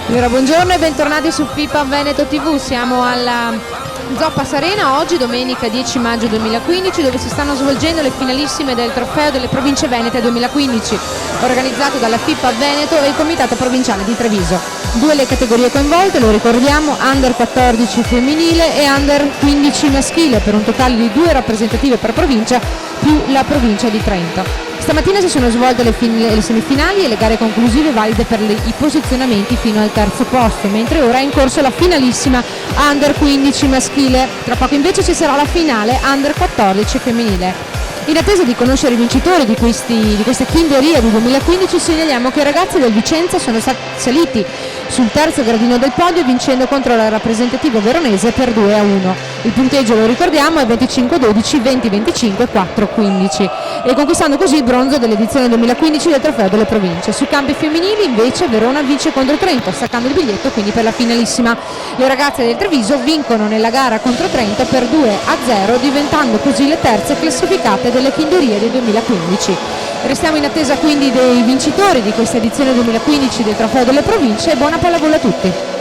Allora, buongiorno e bentornati su FIPA Veneto TV. Siamo alla Zoppa Arena oggi, domenica 10 maggio 2015, dove si stanno svolgendo le finalissime del Trofeo delle Province Venete 2015, organizzato dalla FIPA Veneto e il Comitato Provinciale di Treviso. Due le categorie coinvolte, lo ricordiamo, Under 14 femminile e Under 15 maschile, per un totale di 2 rappresentative per provincia più la provincia di Trento. Stamattina si sono svolte le semifinali e le gare conclusive valide per i posizionamenti fino al terzo posto, mentre ora è in corso la finalissima Under 15 maschile. Tra poco invece ci sarà la finale Under 14 femminile. In attesa di conoscere i vincitori di questa Kinderia di 2015, segnaliamo che i ragazzi del Vicenza sono saliti sul terzo gradino del podio vincendo contro la rappresentativa veronese per 2-1. Il punteggio, lo ricordiamo, è 25-12, 20-25, 4-15 e conquistando così il bronzo dell'edizione 2015 del Trofeo delle Province. Sui campi femminili invece Verona vince contro Trento, staccando il biglietto quindi per la finalissima. Le ragazze del Treviso vincono nella gara contro Trento per 2-0, diventando così le terze classificate delle Kinderie del 2015. Restiamo in attesa quindi dei vincitori di questa edizione 2015 del Trofeo delle Province e buona pallavolo a tutti.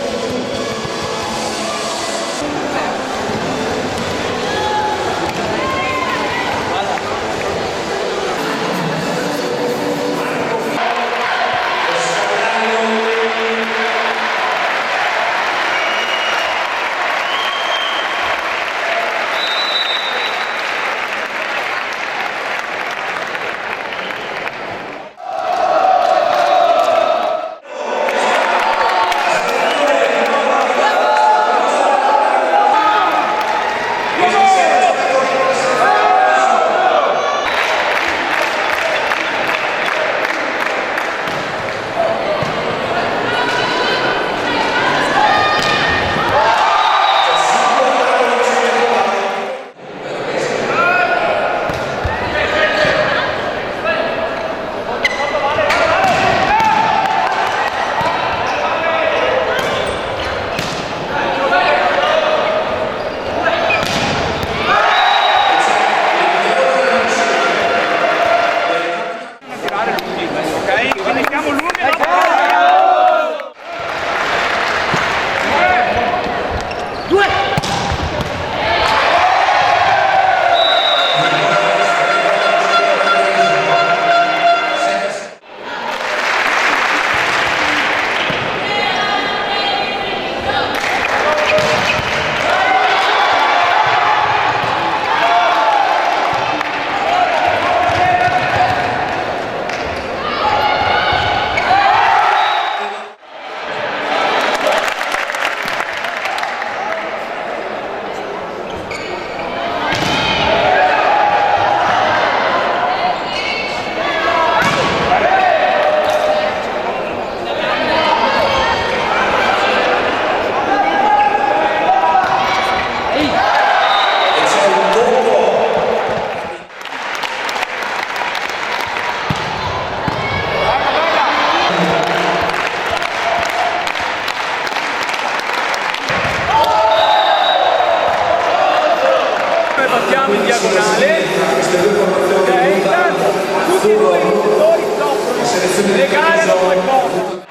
Partiamo in diagonale, tutti e due i vincitori offrono le gare da 2 posti.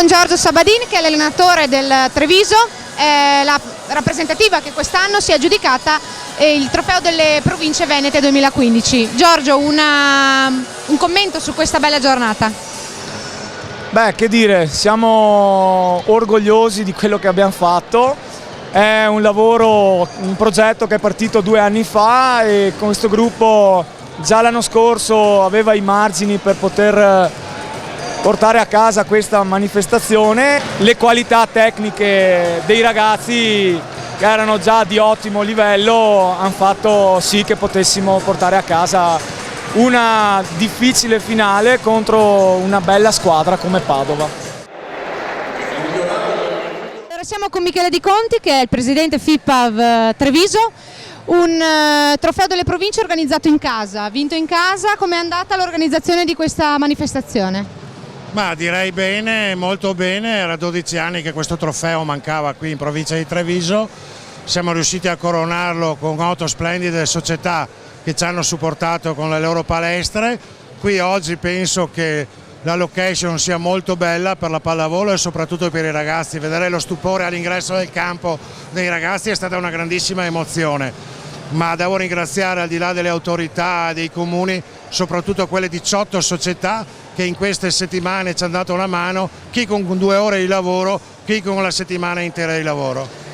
Giorgio Sabadin, che è l'allenatore del Treviso, la rappresentativa che quest'anno si è aggiudicata il trofeo delle province venete 2015. Giorgio, un commento su questa bella giornata? Beh, che dire, siamo orgogliosi di quello che abbiamo fatto. È un lavoro, un progetto che è partito 2 anni fa e con questo gruppo già l'anno scorso aveva i margini per poter portare a casa questa manifestazione. Le qualità tecniche dei ragazzi, che erano già di ottimo livello, hanno fatto sì che potessimo portare a casa una difficile finale contro una bella squadra come Padova. Ora siamo con Michele Di Conti, che è il presidente FIPAV Treviso. Un trofeo delle province organizzato in casa, vinto in casa. Com'è andata l'organizzazione di questa manifestazione? Ma direi bene, molto bene. Era 12 anni che questo trofeo mancava qui in provincia di Treviso. Siamo riusciti a coronarlo con 8 splendide società che ci hanno supportato con le loro palestre. Qui oggi penso che la location sia molto bella per la pallavolo e soprattutto per i ragazzi. Vedere lo stupore all'ingresso del campo dei ragazzi è stata una grandissima emozione. Ma devo ringraziare, al di là delle autorità, dei comuni, soprattutto quelle 18 società che in queste settimane ci hanno dato una mano, chi con 2 ore di lavoro, chi con la settimana intera di lavoro.